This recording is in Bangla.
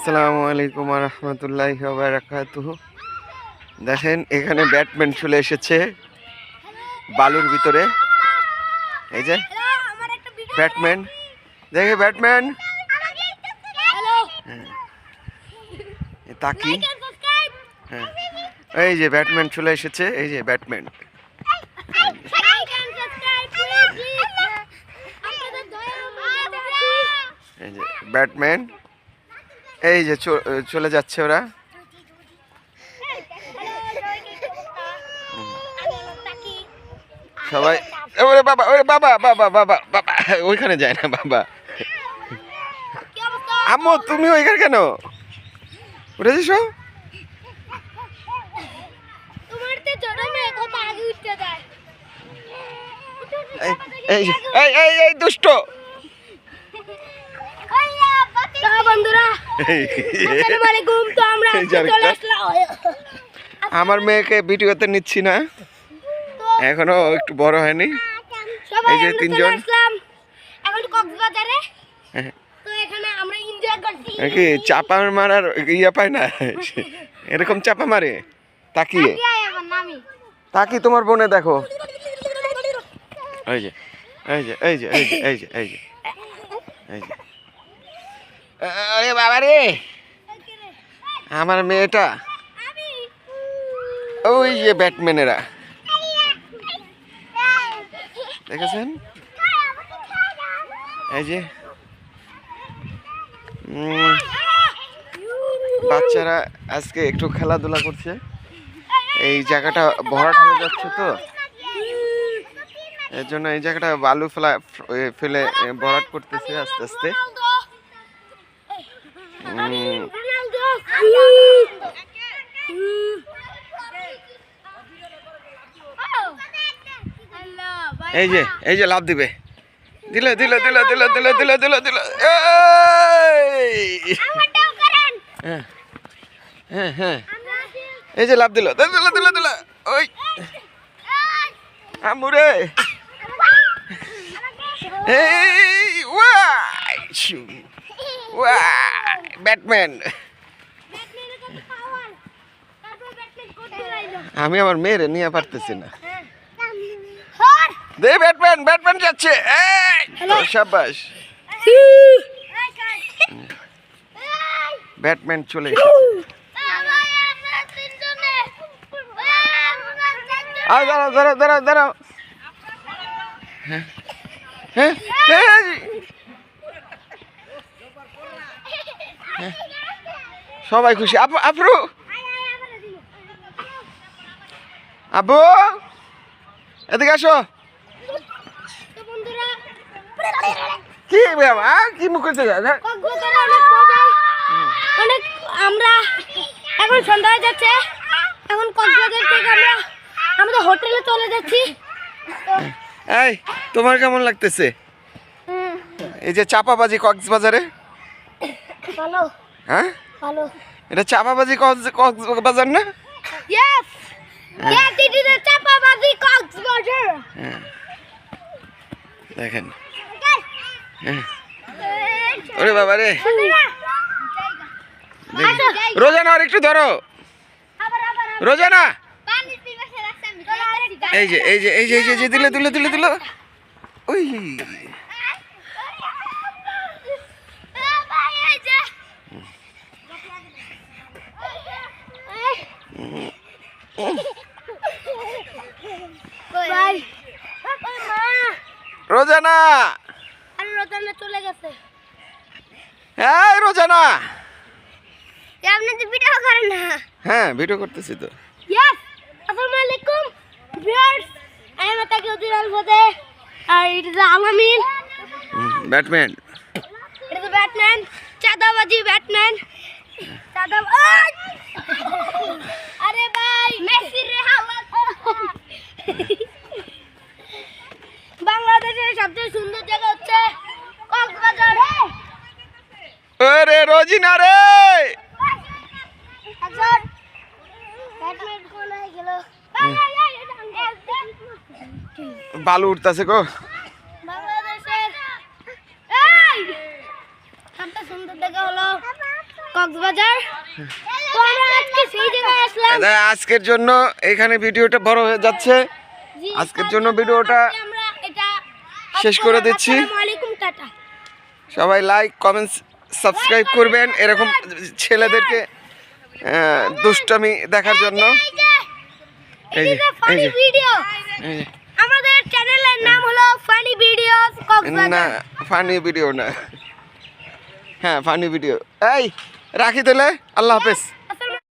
আসসালামু আলাইকুম ওয়া রাহমাতুল্লাহি ওয়া বারাকাতুহু। দেখেন এখানে ব্যাটম্যান চলে এসেছে বালুর ভিতরে। এই যে ব্যাটম্যান, দেখে ব্যাটম্যান তাকি। হ্যাঁ, এই যে ব্যাটম্যান চলে এসেছে, এই যে ব্যাটম্যান। এই যে ব্যাটম্যান, এই যে চলে যাচ্ছে ওরা। সবাই ওরে বাবা, ওরে বাবা বাবা বাবা বাবা, ওইখানে যায় না বাবা। আম্মু তুমি ওইখানে কেন উঠে যাচ্ছো? এই দুষ্ট আমার মেয়েকে ভিডিওতে নিচ্ছি না, এখনো একটু বড় হয়নি। এই যে তিনজন কি চাপা মারার ইয়া পায় না, এরকম চাপা মারে। তাকিয়ে তাকি তোমার বোনে দেখো, এই যে এই যে এই যে এই যে এই যে এই যে এই যে, আরে বাবা রে, আমার মেয়েটা। ওই যে ব্যাটম্যানেরা দেখেছেন, এই যে বাচ্চারা আজকে একটু খেলাধুলা করছে। এই জায়গাটা ভরাট হয়ে যাচ্ছে, তো এর জন্য এই জায়গাটা বালু ফেলে ভরাট করতেছে আস্তে আস্তে। এই যে লাভ দিবে, দিল দিল দিল দিল দিল দিল দিল দিল। হ্যাঁ হ্যাঁ, এই যে লাভ দিল দিল দিল দিল। ওই আমুরে, এই ব্যাটম্যান। আমি আমার মেয়েরে নিয়ে পারতেছি না। দে ব্যাটম্যান, ব্যাটম্যান যাচ্ছে। শাবাশ, ব্যাটম্যান চলে এসেছে। দাঁড়াও দাঁড়াও দাঁড়াও দাঁড়াও। হ্যাঁ হ্যাঁ, সবাই খুশি। আফরু, আব্বু এদিকে আসো। কি বাবা, কি মুখ করতে যায়? আমরা এখন সন্ধ্যা হয়ে যাচ্ছে, এখন কক্সবাজার থেকে আমরা আমাদের হোটেলে চলে যাচ্ছি। এই তোমার কেমন লাগতেছে এই যে চাপাবাজি কক্সবাজারে? ভালো। হ্যাঁ ভালো। এটা চাপাবাজি কক্সবাজার না? ইয়েস, ইয়েস, ইট ইজ চাপাবাজি কক্সবাজার। দেখেন, ওরে বাবা রে, রোজানা আর একটু ধরো, রোজানা। এই যে এই যে এই যে এই যে দিলে দিলে দিলে দিল। ওই রোজানা, আরে রোজানা চলে গেছে। হ্যাঁ রোজানা, আপনি তো ভিডিও করেন না? হ্যাঁ ভিডিও করতেছি তো। ইয়েস, আসসালামু আলাইকুম viewers, I am Takiuddin Al-Fateh, আর it is Alamin Batman. It is Batman, চাঁদাবাজি ব্যাটম্যান। আরে ভাই মেসি রে হাওয়া। বাংলাদেশের সবচেয়ে সুন্দর জায়গা হচ্ছে কক্সবাজার। আরে রোজিনা রে, এখন ব্যাটম্যান কোথায় গেল? বালু উঠতেছে গো। বাংলাদেশের এই সবচেয়ে সুন্দর জায়গা হলো কক্সবাজার। তো আমরা আজকে সেই জায়গায় আসলাম। আজকের জন্য এখানে ভিডিওটা বড় হয়ে যাচ্ছে। জি, আজকের জন্য ভিডিওটা আজকে আমরা এটা শেষ করে দিচ্ছি। আসসালামু আলাইকুম, টাটা। সবাই লাইক কমেন্ট সাবস্ক্রাইব করবেন এরকম ছেলেদেরকে দুষ্টামি দেখার জন্য। এই যে ফানি ভিডিও, এই যে আমাদের চ্যানেলের নাম হলো ফানি ভিডিওস না কক্সবাজার। ফানি ভিডিও না, হ্যাঁ ফানি ভিডিও। এই রাখি তাহলে, আল্লাহ হাফেজ।